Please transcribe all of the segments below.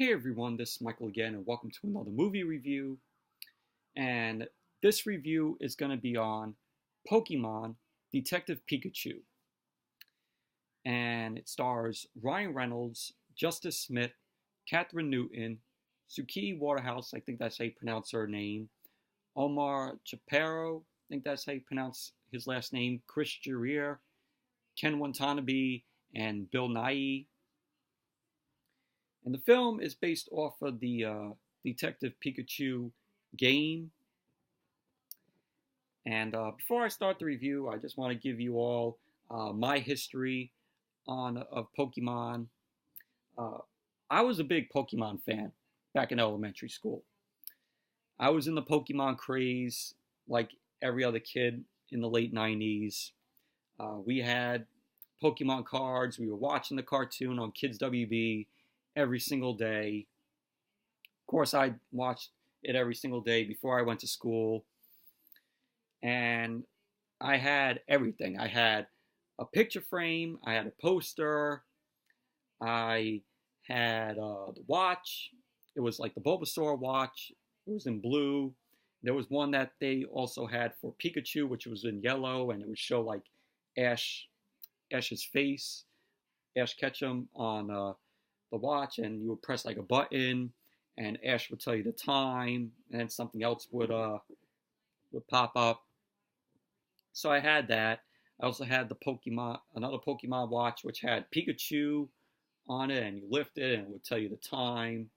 Hey everyone, this is Michael again, and welcome to another movie review. And this review is going to be on Pokemon Detective Pikachu. And it stars Ryan Reynolds, Justice Smith, Kathryn Newton, Suki Waterhouse, I think that's how you pronounce her name, Omar Chaparro, I think that's how you pronounce his last name, Chris Geere, Ken Watanabe, and Bill Nighy. And the film is based off of the Detective Pikachu game. And before I start the review, I just want to give you all my history of Pokemon. I was a big Pokemon fan back in elementary school. I was in the Pokemon craze like every other kid in the late 90s. We had Pokemon cards. We were watching the cartoon on Kids WB every single day. Of course, I watched it every single day before I went to school. And I had everything. I had a picture frame. I had a poster. I had the watch. It was like the Bulbasaur watch. It was in blue. There was one that they also had for Pikachu, which was in yellow, and it would show like Ash's face, Ash Ketchum on the watch, and you would press like a button, and Ash would tell you the time, and then something else would pop up. So I had that. I also had another Pokemon watch, which had Pikachu on it, and you lift it, and it would tell you the time.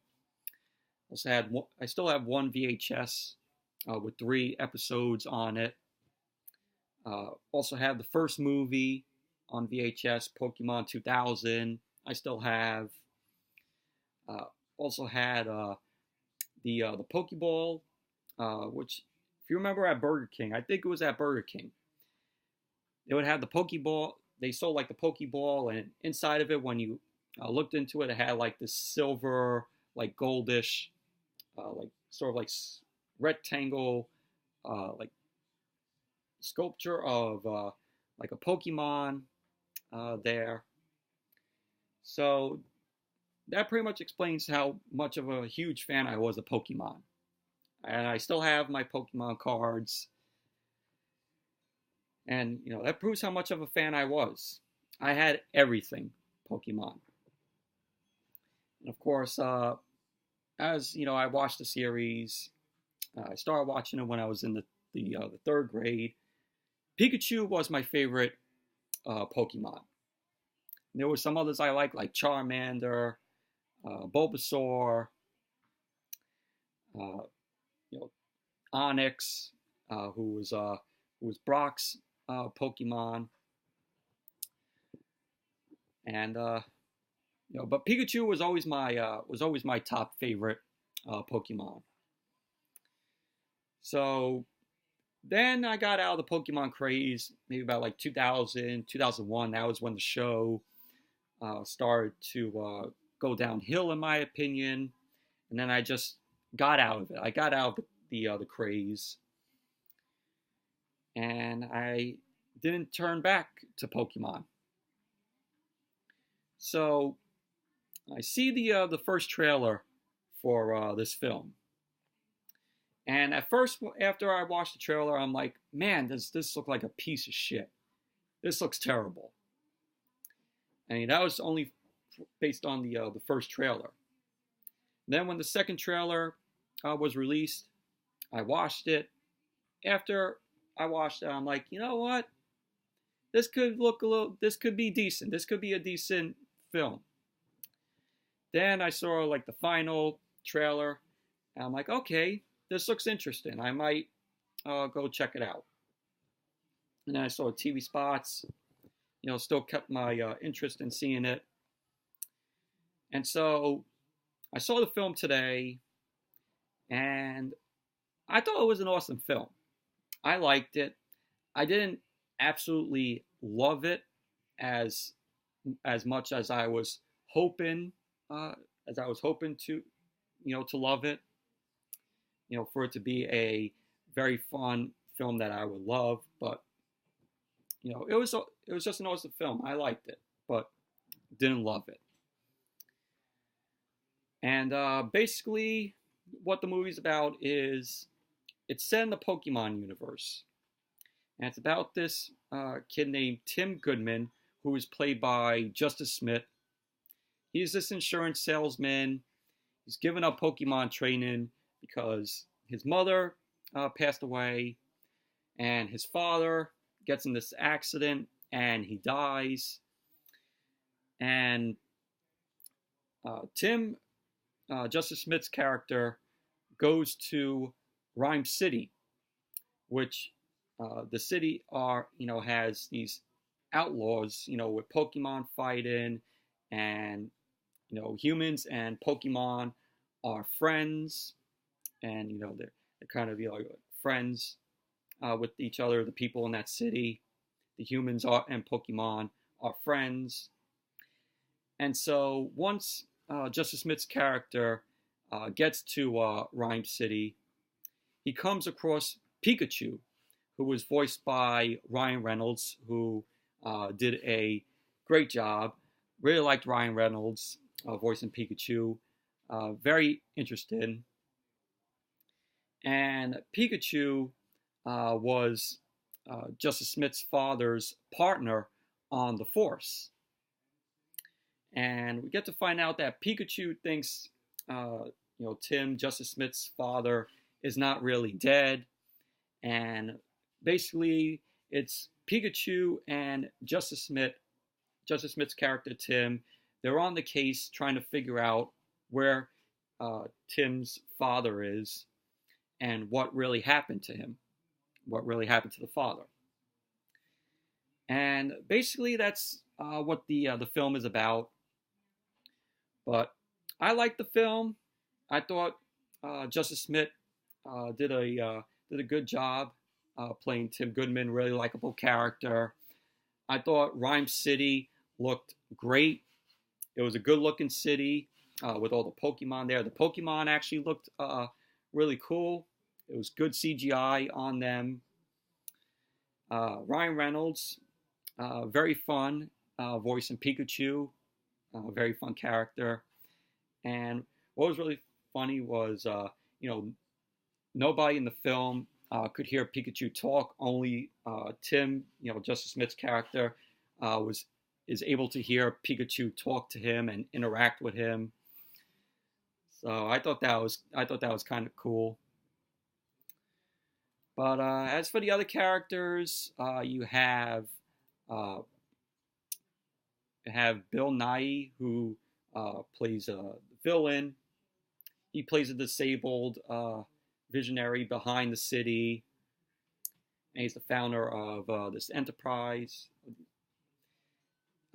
I still have one VHS with 3 episodes on it. Also have the first movie on VHS, Pokemon 2000. I still have. Also had the Pokeball, which, if you remember at Burger King, I think it was at Burger King, they would have the Pokeball. They sold like the Pokeball, and inside of it, when you looked into it, it had like this silver, like goldish, like sort of like rectangle, like sculpture of like a Pokemon there. So that pretty much explains how much of a huge fan I was of Pokemon. And I still have my Pokemon cards. And, that proves how much of a fan I was. I had everything Pokemon. And of course, as, I watched the series, I started watching it when I was in the 3rd grade. Pikachu was my favorite Pokemon. There were some others I liked, like Charmander, Bulbasaur, Onyx, who was Brock's Pokemon, and but Pikachu was always my top favorite Pokemon. So then I got out of the Pokemon craze, maybe about like 2000, 2001. That was when the show started to go downhill, in my opinion. And then I just got out of it. I got out of the craze. And I didn't turn back to Pokemon. So I see the first trailer for this film. And at first, after I watched the trailer, I'm like, man, does this look like a piece of shit? This looks terrible. I mean, that was only based on the first trailer. Then when the second trailer was released, I watched it. After I watched it, I'm like, you know what? This could be decent. This could be a decent film. Then I saw like the final trailer, and I'm like, okay, this looks interesting. I might go check it out. And then I saw TV spots, still kept my interest in seeing it. And so I saw the film today, and I thought it was an awesome film. I liked it. I didn't absolutely love it as much as I was hoping to love it. For it to be a very fun film that I would love, but it was just an awesome film. I liked it, but didn't love it. And basically, what the movie's about is it's set in the Pokemon universe. And it's about this kid named Tim Goodman, who is played by Justice Smith. He's this insurance salesman. He's given up Pokemon training because his mother passed away, and his father gets in this accident and he dies. And Tim, Justice Smith's character, goes to Rhyme City, which the city has these outlaws, with Pokemon fighting, and humans and Pokemon are friends, and they're kind of friends with each other. The people in that city, the humans and Pokemon are friends, and so once Justice Smith's character gets to Rhyme City, he comes across Pikachu, who was voiced by Ryan Reynolds, who did a great job. Really liked Ryan Reynolds voicing Pikachu. Very interested. And Pikachu was Justice Smith's father's partner on the Force. And we get to find out that Pikachu thinks, Tim, Justice Smith's father, is not really dead. And basically, it's Pikachu and Justice Smith's character, Tim. They're on the case trying to figure out where Tim's father is and what really happened to him, what really happened to the father. And basically, that's what the film is about. But I liked the film. I thought Justice Smith did a good job playing Tim Goodman, really likable character. I thought Rhyme City looked great. It was a good-looking city with all the Pokemon there. The Pokemon actually looked really cool. It was good CGI on them. Ryan Reynolds, very fun voicing Pikachu. Very fun character. And what was really funny was, nobody in the film could hear Pikachu talk. Only Tim, Justice Smith's character, is able to hear Pikachu talk to him and interact with him. So I thought that was kind of cool. But as for the other characters, you have Bill Nighy, who plays a villain. He plays a disabled visionary behind the city, and he's the founder of this enterprise.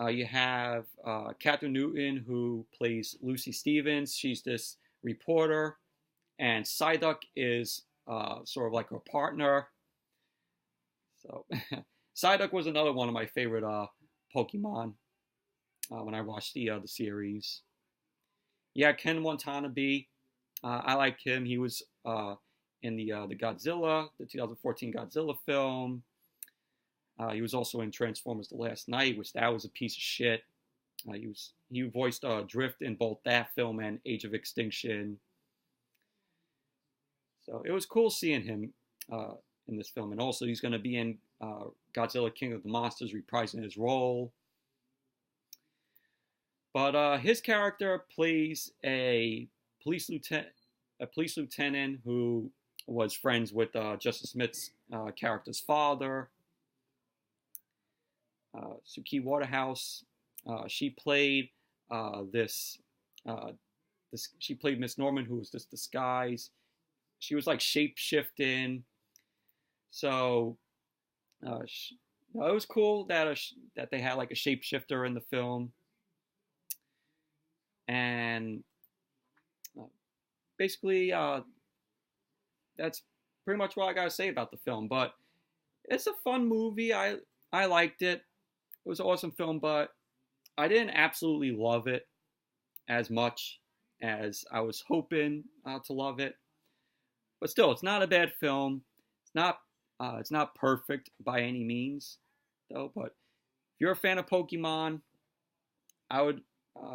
You have Kathryn Newton, who plays Lucy Stevens. She's this reporter, and Psyduck is sort of like her partner. So Psyduck was another one of my favorite Pokemon when I watched the series. Yeah, Ken Watanabe. I like him. He was in the Godzilla, the 2014 Godzilla film. He was also in Transformers: The Last Knight, which that was a piece of shit. He voiced Drift in both that film and Age of Extinction. So it was cool seeing him in this film, and also he's going to be in Godzilla: King of the Monsters, reprising his role. But his character plays a police lieutenant who was friends with Justice Smith's character's father. Suki Waterhouse. She played she played Miss Norman, who was this disguise. She was like shape shifting. So it was cool that they had like a shapeshifter in the film. And basically, that's pretty much what I gotta say about the film. But it's a fun movie. I liked it. It was an awesome film, but I didn't absolutely love it as much as I was hoping to love it. But still, it's not a bad film. It's not perfect by any means, though. But if you're a fan of Pokemon, I would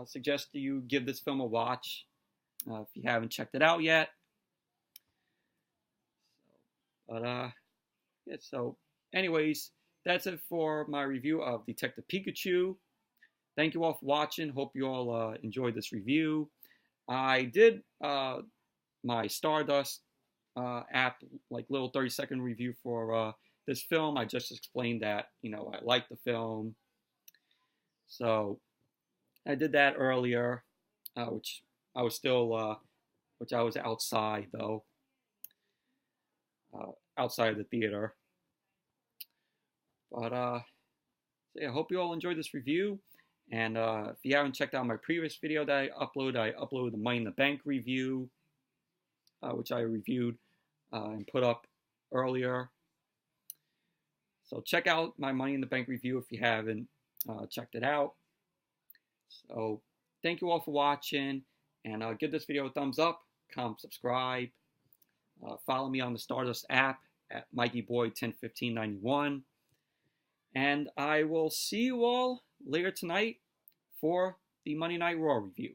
suggest that you give this film a watch. if you haven't checked it out yet. But yeah, so anyways, that's it for my review of Detective Pikachu. Thank you all for watching. Hope you all enjoyed this review. I did my Stardust app, like little 30-second review for this film. I just explained that, I liked the film. So I did that earlier, which I was still, which I was outside though, outside of the theater. But so yeah, I hope you all enjoyed this review. And if you haven't checked out my previous video that I uploaded the Money in the Bank review, which I reviewed and put up earlier. So check out my Money in the Bank review if you haven't checked it out. So thank you all for watching, and give this video a thumbs up, comment, subscribe. Follow me on the Stardust app at MikeyBoy101591. And I will see you all later tonight for the Monday Night Raw review.